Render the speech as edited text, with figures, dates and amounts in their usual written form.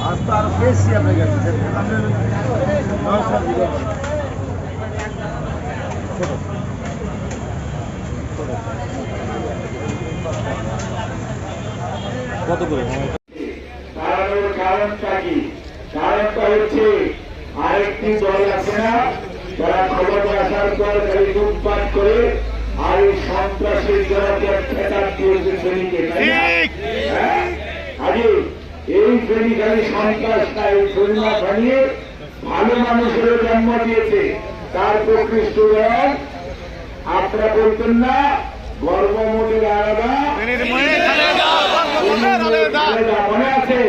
আজ তো আরো বেশি আপনার কাছে কত করে কারণটা কি? কারণটা হচ্ছে আরেকটি দল আছে না, যারা খবর আসার পর খালি লুটপাট করে আর এই সন্ত্রাসের জনকে ঠেকার দিয়েছে শ্রেণীকে। আগে এই শ্রেণী খালি সন্ত্রাস নাই, এই শ্রেণী বানিয়ে ভালো মানুষের জন্ম দিয়েছে। তার প্রকৃষ্ট আপনারা বলতেন না গর্ভমূলের আলাদা মনে আছে?